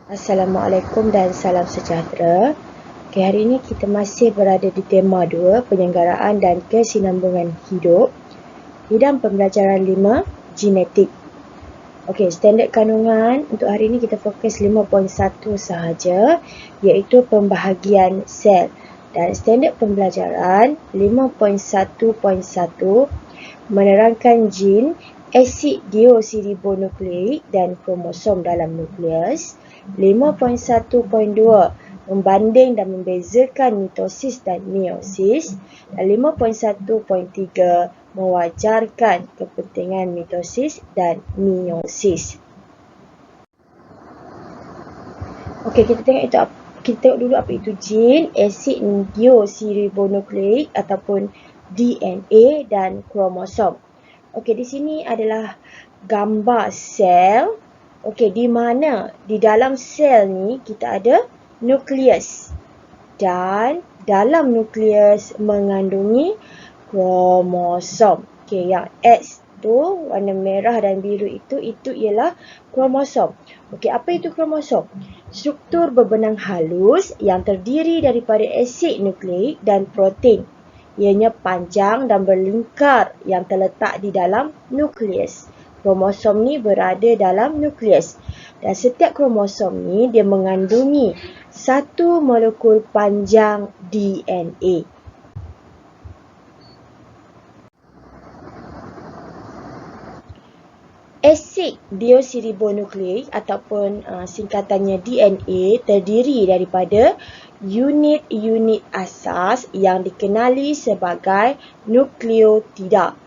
Assalamualaikum dan salam sejahtera. Hari ini kita masih berada di tema 2, penyelenggaraan dan kesinambungan hidup. Bidang pembelajaran 5, genetik. Standard kandungan untuk hari ini kita fokus 5.1 sahaja, iaitu pembahagian sel. Dan standard pembelajaran 5.1.1 menerangkan jin, asid deoksiribonukleik dan kromosom dalam nukleus. 5.1.2 membanding dan membezakan mitosis dan meiosis. Dan 5.1.3 mewajarkan kepentingan mitosis dan meiosis. Kita tengok dulu apa itu jin, asid deoksiribonukleik ataupun DNA dan kromosom. Di sini adalah gambar sel. Di mana di dalam sel ni kita ada nukleus. Dan dalam nukleus mengandungi kromosom. Yang X tu warna merah dan biru itu ialah kromosom. Apa itu kromosom? Struktur berbenang halus yang terdiri daripada asid nukleik dan protein. Ianya panjang dan berlingkar yang terletak di dalam nukleus. Kromosom ni berada dalam nukleus. Dan setiap kromosom ni dia mengandungi satu molekul panjang DNA. Asid deoksiribonukleik ataupun singkatannya DNA terdiri daripada unit-unit asas yang dikenali sebagai nukleotida.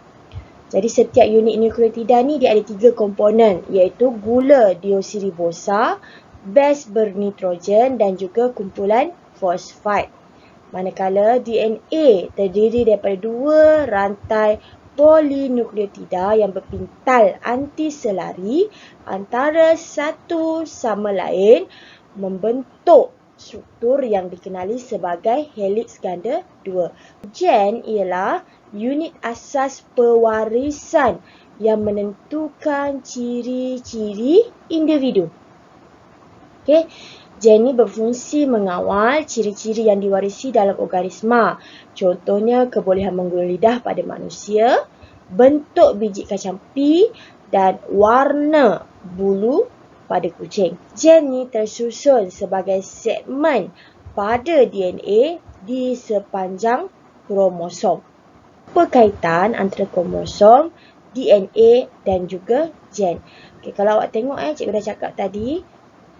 Jadi setiap unit nukleotida ni dia ada 3 komponen, iaitu gula deoksiribosa, baz bernitrogen dan juga kumpulan fosfat. Manakala DNA terdiri daripada 2 rantai polinukleotida yang berpintal antiselari antara satu sama lain membentuk struktur yang dikenali sebagai heliks ganda 2. Gen ialah unit asas pewarisan yang menentukan ciri-ciri individu. Gen ini berfungsi mengawal ciri-ciri yang diwarisi dalam organisma. Contohnya kebolehan menggulung lidah pada manusia, bentuk biji kacang pi dan warna bulu pada kucing. Gen ini tersusun sebagai segmen pada DNA di sepanjang kromosom. Apa kaitan antara kromosom, DNA dan juga gen? Kalau awak tengok cikgu dah cakap tadi,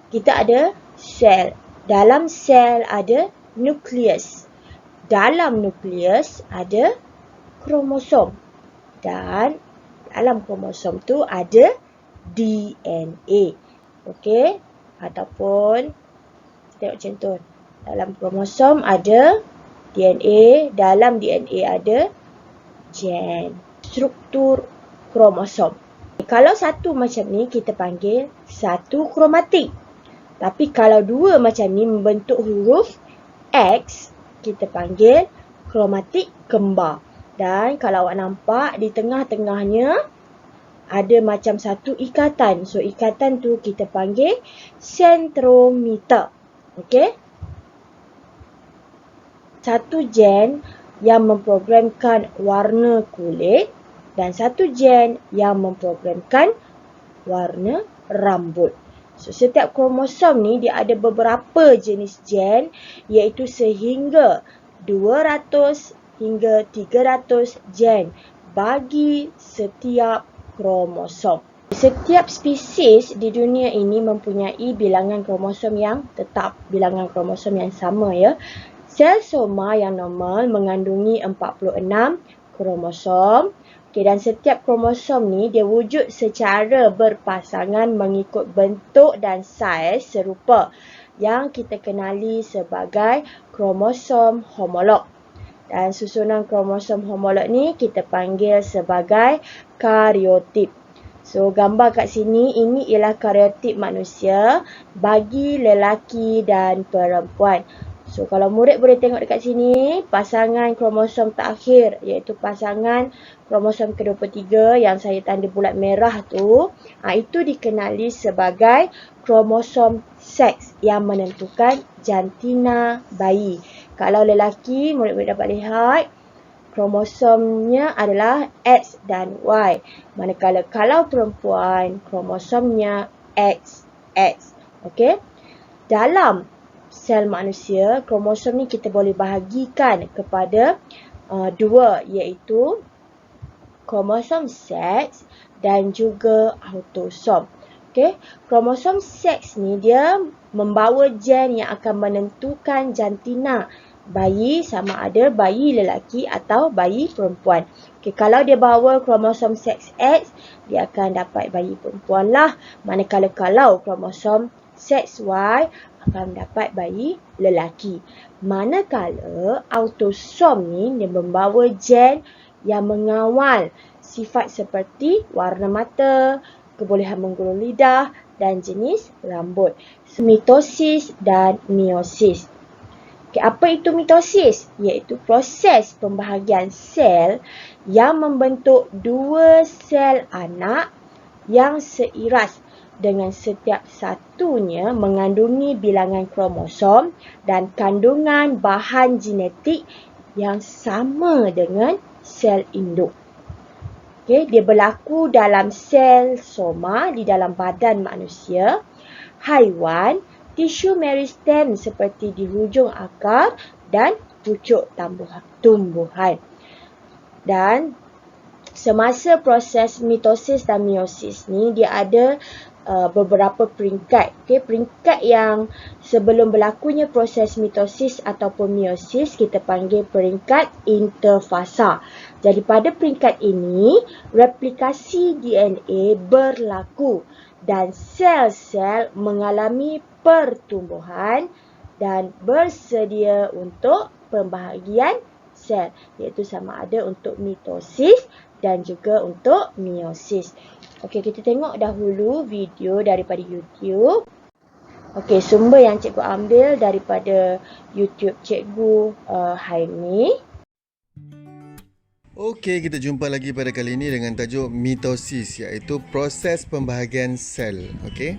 kita ada sel. Dalam sel ada nukleus. Dalam nukleus ada kromosom. Dan dalam kromosom tu ada DNA. Ataupun tengok contoh. Dalam kromosom ada DNA, dalam DNA ada gen. Struktur kromosom. Kalau satu macam ni kita panggil satu kromatik. Tapi kalau 2 macam ni membentuk huruf X, kita panggil kromatik kembar. Dan kalau awak nampak di tengah-tengahnya ada macam satu ikatan. So ikatan tu kita panggil sentrometer. Satu gen yang memprogramkan warna kulit dan satu gen yang memprogramkan warna rambut. So setiap kromosom ni dia ada beberapa jenis gen, iaitu sehingga 200 hingga 300 gen bagi setiap kromosom. Setiap spesies di dunia ini mempunyai bilangan kromosom yang tetap, bilangan kromosom yang sama ya. Sel soma yang normal mengandungi 46 kromosom. Dan setiap kromosom ni dia wujud secara berpasangan mengikut bentuk dan saiz serupa yang kita kenali sebagai kromosom homolog. Dan susunan kromosom homolog ni kita panggil sebagai kariotip. So gambar kat sini, ini ialah kariotip manusia bagi lelaki dan perempuan. So kalau murid boleh tengok dekat sini, pasangan kromosom terakhir iaitu pasangan kromosom ke-23 yang saya tanda bulat merah tu, itu dikenali sebagai kromosom seks yang menentukan jantina bayi. Kalau lelaki, murid-murid dapat lihat, kromosomnya adalah X dan Y. Manakala kalau perempuan, kromosomnya XX. Okey? Dalam sel manusia, kromosom ni kita boleh bahagikan kepada dua, iaitu kromosom seks dan juga autosom. Okey, kromosom seks ni dia membawa gen yang akan menentukan jantina bayi, sama ada bayi lelaki atau bayi perempuan. Okey, kalau dia bawa kromosom seks X, dia akan dapat bayi perempuan lah. Manakala kalau kromosom seks Y akan dapat bayi lelaki. Manakala autosom ni dia membawa gen yang mengawal sifat seperti warna mata, kebolehan menggulung lidah dan jenis rambut. Mitosis dan meiosis. Okay, apa itu mitosis? Iaitu proses pembahagian sel yang membentuk dua sel anak yang seiras dengan setiap satunya mengandungi bilangan kromosom dan kandungan bahan genetik yang sama dengan sel induk. Okay, dia berlaku dalam sel soma di dalam badan manusia, haiwan, tisu meristem seperti di hujung akar dan pucuk tumbuhan. Dan semasa proses mitosis dan meiosis ni, dia ada beberapa peringkat. Okay, peringkat yang sebelum berlakunya proses mitosis ataupun meiosis kita panggil peringkat interfasa. Jadi pada peringkat ini, replikasi DNA berlaku dan sel-sel mengalami pertumbuhan dan bersedia untuk pembahagian sel, iaitu sama ada untuk mitosis dan juga untuk meiosis. Okey, kita tengok dahulu video daripada YouTube. Okey, sumber yang cikgu ambil daripada YouTube cikgu Haimi. Okey, kita jumpa lagi pada kali ini dengan tajuk mitosis, iaitu proses pembahagian sel. Okey.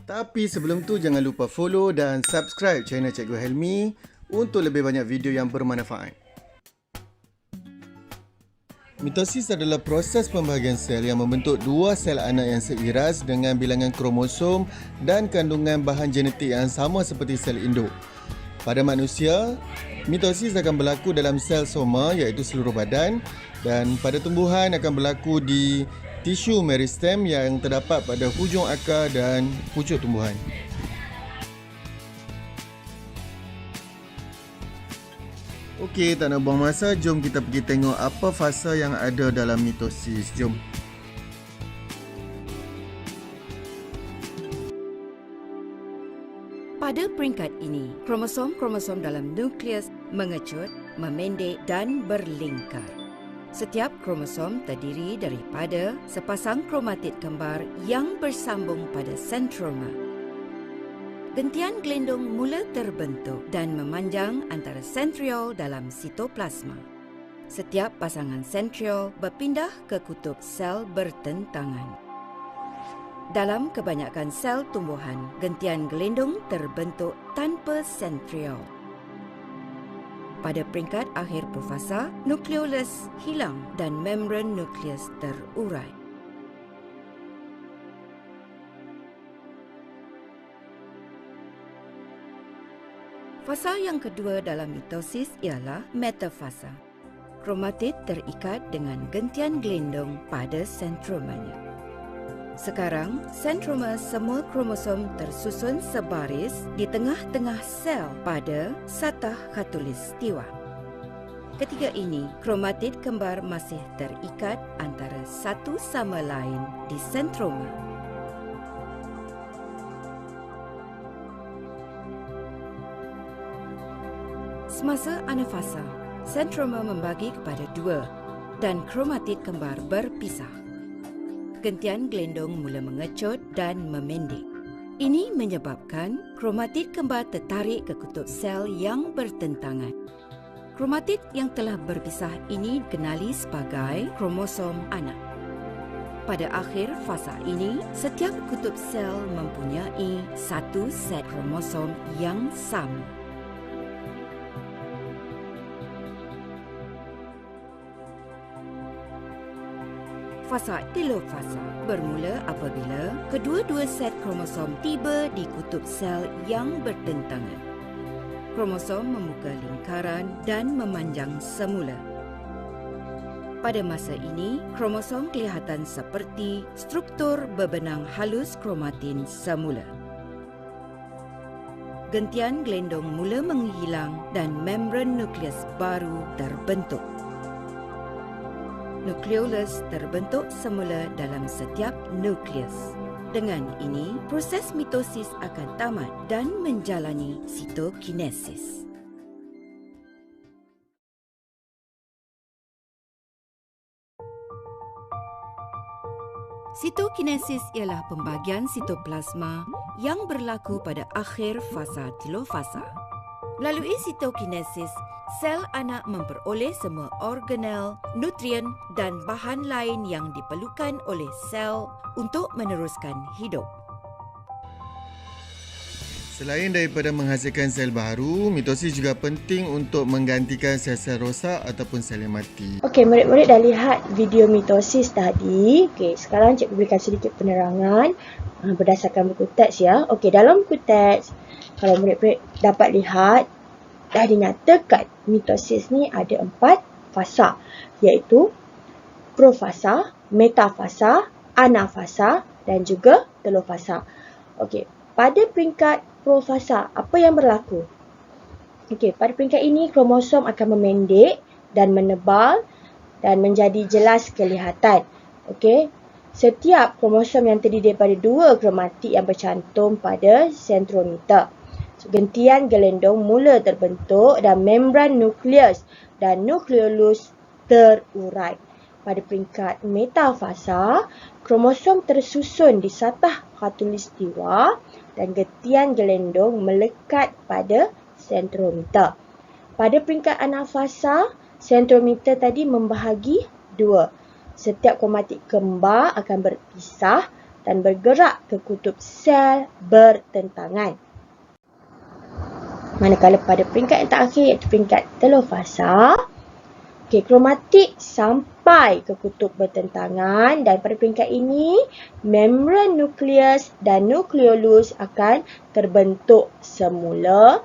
Tapi sebelum tu jangan lupa follow dan subscribe channel Cikgu Helmi untuk lebih banyak video yang bermanfaat. Mitosis adalah proses pembahagian sel yang membentuk dua sel anak yang seiras dengan bilangan kromosom dan kandungan bahan genetik yang sama seperti sel induk. Pada manusia, mitosis akan berlaku dalam sel soma iaitu seluruh badan, dan pada tumbuhan akan berlaku di tisu meristem yang terdapat pada hujung akar dan pucuk tumbuhan. Okey, tak nak buang masa, jom kita pergi tengok apa fasa yang ada dalam mitosis. Jom. Pada peringkat ini, kromosom-kromosom dalam nukleus mengecut, memendek dan berlingkar. Setiap kromosom terdiri daripada sepasang kromatid kembar yang bersambung pada sentroma. Gentian gelindung mula terbentuk dan memanjang antara sentriol dalam sitoplasma. Setiap pasangan sentriol berpindah ke kutub sel bertentangan. Dalam kebanyakan sel tumbuhan, gentian gelindung terbentuk tanpa sentriol. Pada peringkat akhir profasa, nukleolus hilang dan membran nukleus terurai. Fasa yang kedua dalam mitosis ialah metafasa. Kromatid terikat dengan gentian gelindung pada sentromanya. Sekarang, sentroma semua kromosom tersusun sebaris di tengah-tengah sel pada satah khatulistiwa. Ketika ini, kromatid kembar masih terikat antara satu sama lain di sentroma. Semasa anafasa, sentroma membagi kepada dua dan kromatid kembar berpisah. Gentian gelindung mula mengecut dan memendek. Ini menyebabkan kromatid kembar tertarik ke kutub sel yang bertentangan. Kromatid yang telah berpisah ini dikenali sebagai kromosom anak. Pada akhir fasa ini, setiap kutub sel mempunyai satu set kromosom yang sama. Fasa telofasa bermula apabila kedua-dua set kromosom tiba di kutub sel yang bertentangan. Kromosom membuka lingkaran dan memanjang semula. Pada masa ini, kromosom kelihatan seperti struktur berbenang halus kromatin semula. Gentian gelendong mula menghilang dan membran nukleus baru terbentuk. Nukleolus terbentuk semula dalam setiap nukleus. Dengan ini, proses mitosis akan tamat dan menjalani sitokinesis. Sitokinesis ialah pembahagian sitoplasma yang berlaku pada akhir fasa telofasa. Melalui sitokinesis, sel anak memperoleh semua organel, nutrien dan bahan lain yang diperlukan oleh sel untuk meneruskan hidup. Selain daripada menghasilkan sel baru, mitosis juga penting untuk menggantikan sel-sel rosak ataupun sel yang mati. Okey, murid-murid dah lihat video mitosis tadi. Okey, sekarang cikgu berikan sedikit penerangan berdasarkan buku teks ya. Okey, dalam buku teks, kalau murid-murid dapat lihat, dah dinyatakan mitosis ni ada 4 fasa, iaitu profasa, metafasa, anafasa dan juga telofasa. Okey, pada peringkat profasa, apa yang berlaku? Okey, pada peringkat ini kromosom akan memendek dan menebal dan menjadi jelas kelihatan. Okey, setiap kromosom yang terdiri daripada 2 kromatik yang bercantum pada sentrometer. Gentian gelendong mula terbentuk dan membran nukleus dan nukleolus terurai. Pada peringkat metafasa, kromosom tersusun di satah khatulistiwa dan gentian gelendong melekat pada sentrometer. Pada peringkat anafasa, sentrometer tadi membahagi 2. Setiap kromatik kembar akan berpisah dan bergerak ke kutub sel bertentangan. Manakala pada peringkat yang terakhir iaitu peringkat telofasa, kromatik sampai ke kutub bertentangan dan pada peringkat ini membran nukleus dan nukleolus akan terbentuk semula.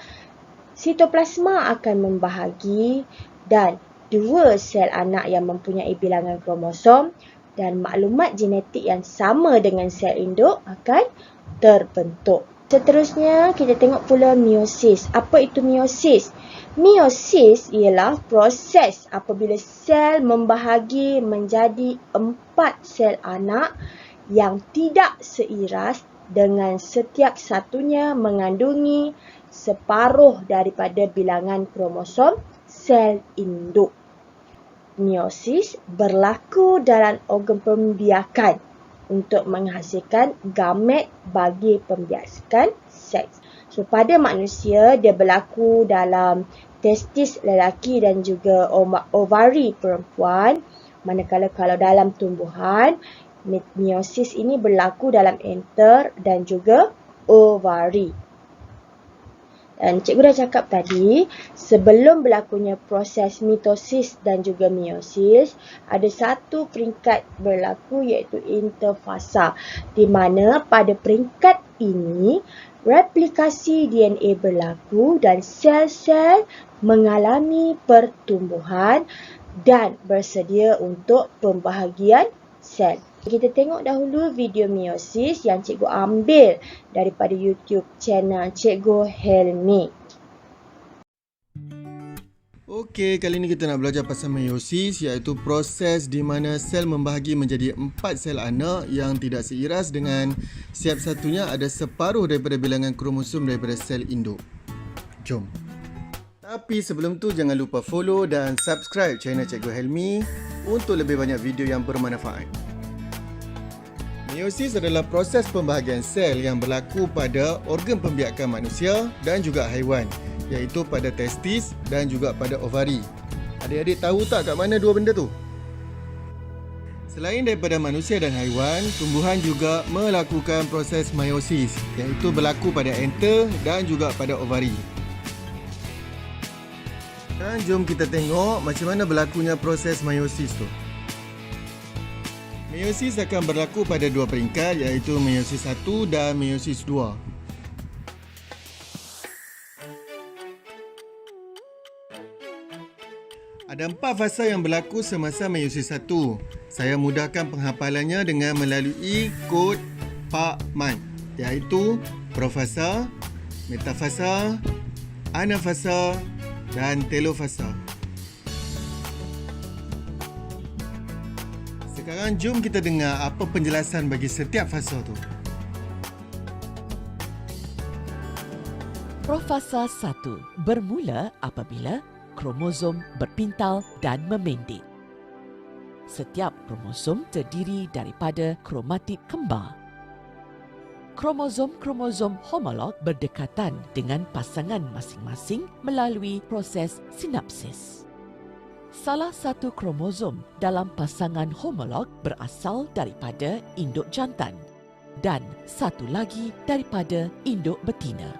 Sitoplasma akan membahagi dan 2 sel anak yang mempunyai bilangan kromosom dan maklumat genetik yang sama dengan sel induk akan terbentuk. Seterusnya, kita tengok pula meiosis. Apa itu meiosis? Meiosis ialah proses apabila sel membahagi menjadi 4 sel anak yang tidak seiras dengan setiap satunya mengandungi separuh daripada bilangan kromosom sel induk. Meiosis berlaku dalam organ pembiakan untuk menghasilkan gamet bagi pembiakan seks. So, pada manusia, dia berlaku dalam testis lelaki dan juga ovari perempuan. Manakala kalau dalam tumbuhan, meiosis ini berlaku dalam enter dan juga ovari. Dan cikgu dah cakap tadi, sebelum berlakunya proses mitosis dan juga meiosis, ada satu peringkat berlaku iaitu interfasa, di mana pada peringkat ini, replikasi DNA berlaku dan sel-sel mengalami pertumbuhan dan bersedia untuk pembahagian sel. Kita tengok dahulu video meiosis yang cikgu ambil daripada YouTube channel Cikgu Helmi. Okey, kali ini kita nak belajar pasal meiosis, iaitu proses di mana sel membahagi menjadi 4 sel anak yang tidak seiras dengan setiap satunya ada separuh daripada bilangan kromosom daripada sel induk. Jom. Tapi sebelum tu jangan lupa follow dan subscribe channel Cikgu Helmi untuk lebih banyak video yang bermanfaat. Meiosis adalah proses pembahagian sel yang berlaku pada organ pembiakan manusia dan juga haiwan, iaitu pada testis dan juga pada ovari. Adik-adik tahu tak kat mana dua benda tu? Selain daripada manusia dan haiwan, tumbuhan juga melakukan proses meiosis, iaitu berlaku pada enter dan juga pada ovari. Dan jom kita tengok macam mana berlakunya proses meiosis tu. Meiosis akan berlaku pada dua peringkat, iaitu meiosis 1 dan meiosis 2. Ada 4 fasa yang berlaku semasa meiosis 1. Saya mudahkan penghafalannya dengan melalui kod Pak Man, iaitu profasa, metafasa, anafasa dan telofasa. Sekarang jom kita dengar apa penjelasan bagi setiap fasa tu. Profasa 1 bermula apabila kromosom berpintal dan memendek. Setiap kromosom terdiri daripada kromatid kembar. Kromosom-kromosom homolog berdekatan dengan pasangan masing-masing melalui proses sinapsis. Salah satu kromosom dalam pasangan homolog berasal daripada induk jantan dan satu lagi daripada induk betina.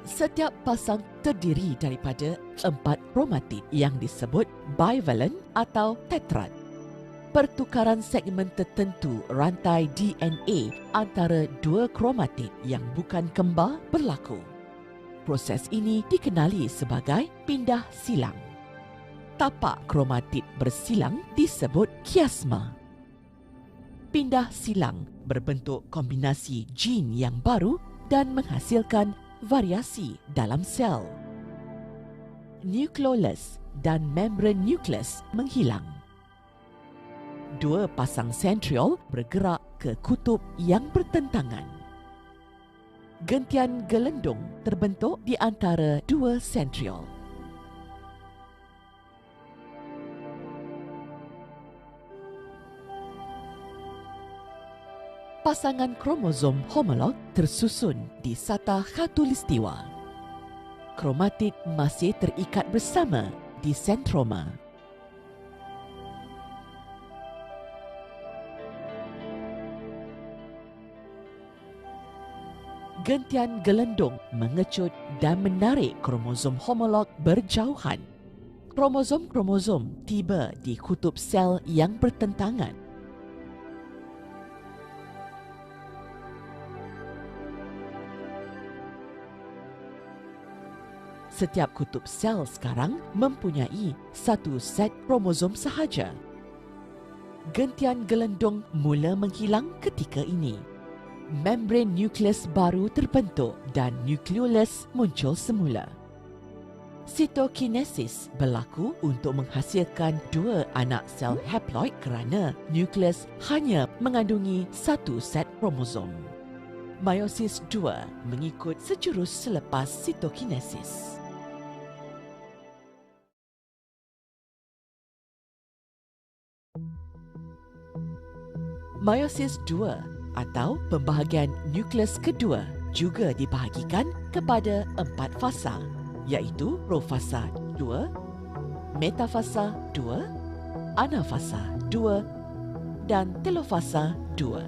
Setiap pasang terdiri daripada 4 kromatid yang disebut bivalent atau tetrad. Pertukaran segmen tertentu rantai DNA antara 2 kromatid yang bukan kembar berlaku. Proses ini dikenali sebagai pindah silang. Tapak kromatid bersilang disebut kiasma. Pindah silang berbentuk kombinasi gene yang baru dan menghasilkan variasi dalam sel. Nukleolus dan membran nukleus menghilang. 2 pasang sentriol bergerak ke kutub yang bertentangan. Gentian gelendung terbentuk di antara 2 sentriol. Pasangan kromosom homolog tersusun di satah khatulistiwa. Kromatid masih terikat bersama di sentroma. Gentian gelendung mengecut dan menarik kromosom homolog berjauhan. Kromosom-kromosom tiba di kutub sel yang bertentangan. Setiap kutub sel sekarang mempunyai satu set kromosom sahaja. Gentian gelendung mula menghilang ketika ini. Membran nukleus baru terbentuk dan nukleolus muncul semula. Sitokinesis berlaku untuk menghasilkan 2 anak sel haploid kerana nukleus hanya mengandungi satu set kromosom. Meiosis 2 mengikut sejurus selepas sitokinesis. Meiosis 2 atau pembahagian nukleus kedua juga dibahagikan kepada 4 fasa, iaitu profasa 2, metafasa 2, anafasa 2 dan telofasa 2.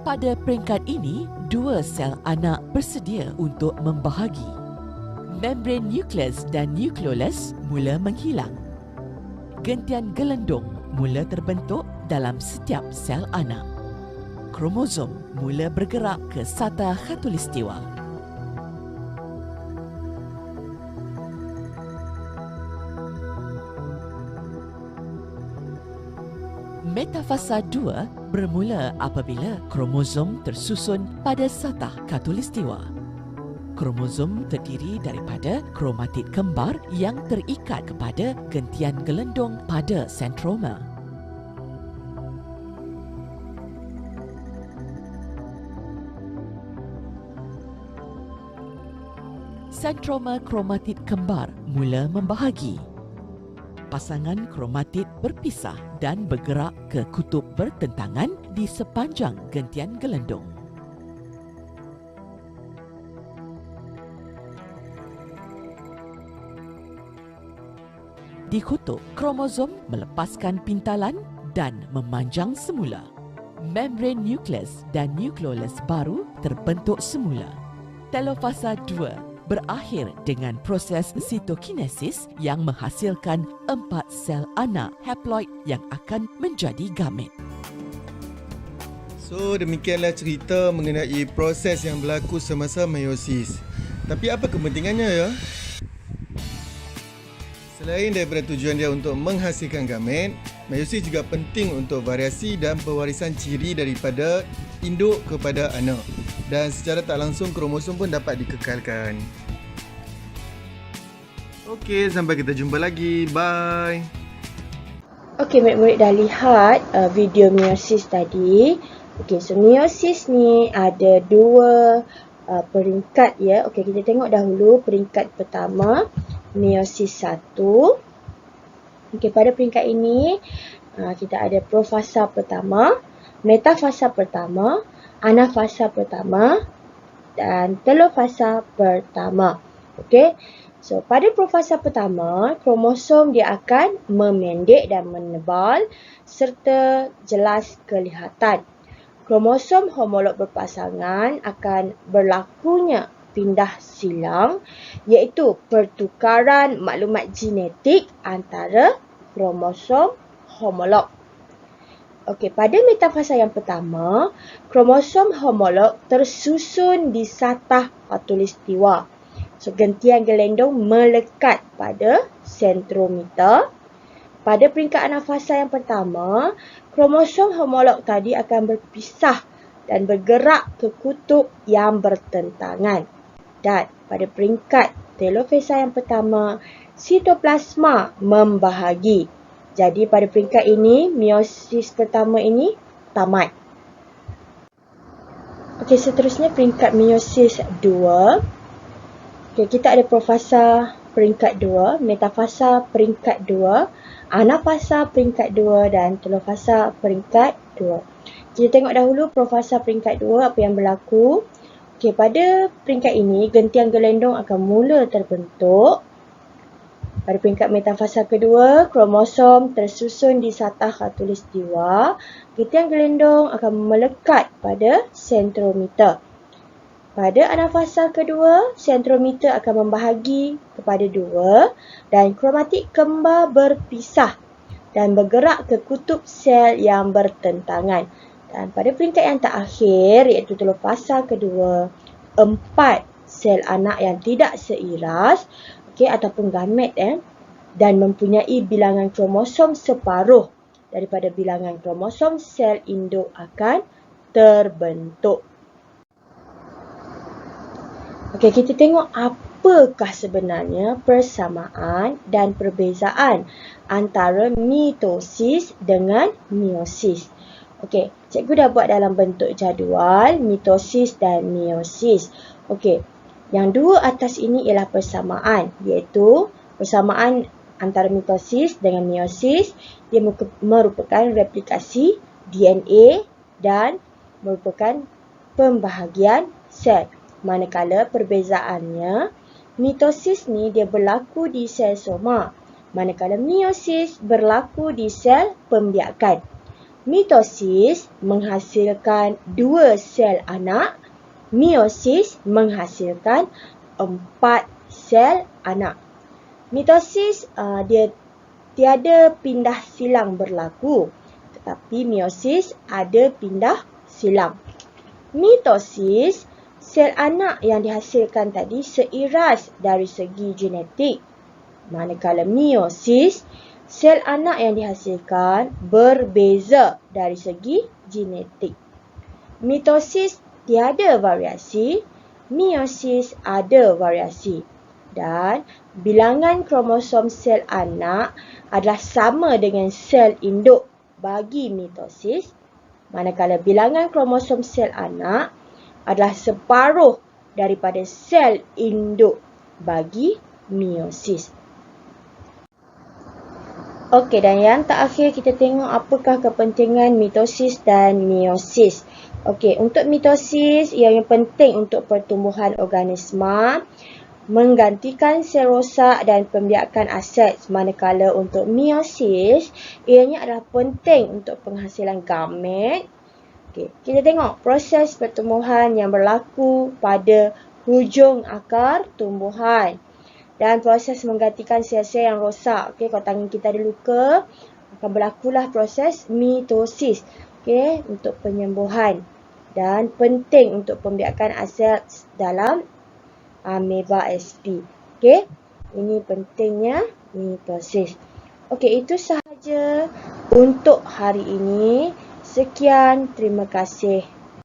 Pada peringkat ini, 2 sel anak bersedia untuk membahagi. Membran nukleus dan nukleolus mula menghilang. Gentian gelendung mula terbentuk dalam setiap sel anak. Kromosom mula bergerak ke satah khatulistiwa. Metafasa 2 bermula apabila kromosom tersusun pada satah khatulistiwa. Kromosom terdiri daripada kromatid kembar yang terikat kepada gentian gelendung pada sentroma. Sentroma kromatid kembar mula membahagi. Pasangan kromatid berpisah dan bergerak ke kutub bertentangan di sepanjang gentian gelendung. dikutuk, kromosom melepaskan pintalan dan memanjang semula. Membran nukleus dan nukleolus baru terbentuk semula. Telofasa 2 berakhir dengan proses sitokinesis yang menghasilkan 4 sel anak haploid yang akan menjadi gamet. So, demikianlah cerita mengenai proses yang berlaku semasa meiosis. Tapi apa kepentingannya ya? Selain daripada tujuan dia untuk menghasilkan gamet, meiosis juga penting untuk variasi dan pewarisan ciri daripada induk kepada anak. Dan secara tak langsung kromosom pun dapat dikekalkan. Okey, sampai kita jumpa lagi. Bye. Okey, murid-murid dah lihat video meiosis tadi. Okey, so meiosis ni ada dua peringkat ya. Okey, kita tengok dahulu peringkat pertama, meiosis 1. Okey, pada peringkat ini kita ada profasa pertama, metafasa pertama, anafasa pertama dan telofasa pertama. Okey. So, pada profasa pertama, kromosom dia akan memendek dan menebal serta jelas kelihatan. Kromosom homolog berpasangan akan berlakunya pindah silang iaitu pertukaran maklumat genetik antara kromosom homolog. Okey, pada metafasa yang pertama, kromosom homolog tersusun di satah khatulistiwa. So, gentian gelendong melekat pada sentrometer. Pada peringkat anafasa yang pertama, kromosom homolog tadi akan berpisah dan bergerak ke kutub yang bertentangan. Dan pada peringkat telofasa yang pertama, sitoplasma membahagi. Jadi pada peringkat ini, meiosis pertama ini tamat. Okey, seterusnya peringkat meiosis 2. Okey, kita ada profasa peringkat 2, metafasa peringkat 2, anafasa peringkat 2 dan telofasa peringkat 2. Kita tengok dahulu profasa peringkat 2 apa yang berlaku. Okey, pada peringkat ini gentian gelendong akan mula terbentuk. Pada peringkat metafasa kedua, kromosom tersusun di satah khatulistiwa. Gentian gelendong akan melekat pada sentrometer. Pada anafasa kedua, sentrometer akan membahagi kepada 2 dan kromatik kembar berpisah dan bergerak ke kutub sel yang bertentangan. Dan pada peringkat yang terakhir iaitu telofasa kedua, 4 sel anak yang tidak seiras ataupun gamet dan mempunyai bilangan kromosom separuh daripada bilangan kromosom sel induk akan terbentuk. Okey, kita tengok apakah sebenarnya persamaan dan perbezaan antara mitosis dengan meiosis. Okey, cikgu dah buat dalam bentuk jadual mitosis dan meiosis. Okey, yang dua atas ini ialah persamaan, iaitu persamaan antara mitosis dengan meiosis. Dia merupakan replikasi DNA dan merupakan pembahagian sel. Manakala perbezaannya, mitosis ni dia berlaku di sel soma, manakala meiosis berlaku di sel pembiakan. Mitosis menghasilkan 2 sel anak, meiosis menghasilkan 4 sel anak. Mitosis dia tiada pindah silang berlaku, tetapi meiosis ada pindah silang. Mitosis, sel anak yang dihasilkan tadi seiras dari segi genetik. Manakala meiosis, sel anak yang dihasilkan berbeza dari segi genetik. Mitosis tiada variasi, meiosis ada variasi. Dan bilangan kromosom sel anak adalah sama dengan sel induk bagi mitosis. Manakala bilangan kromosom sel anak adalah separuh daripada sel induk bagi meiosis. Okey, dan yang terakhir kita tengok apakah kepentingan mitosis dan meiosis. Okey, untuk mitosis yang penting untuk pertumbuhan organisma. menggantikan sel rosak dan pembiakan aset, manakala untuk meiosis ianya adalah penting untuk penghasilan gamet. Okey, kita tengok proses pertumbuhan yang berlaku pada hujung akar tumbuhan dan proses menggantikan sel-sel yang rosak. Okey, kalau tangan kita ada luka, akan berlakulah proses mitosis, okey, untuk penyembuhan dan penting untuk pembiakan aset dalam ameba sp. Okey, ini pentingnya mitosis. Okey, itu sahaja untuk hari ini. Sekian, terima kasih.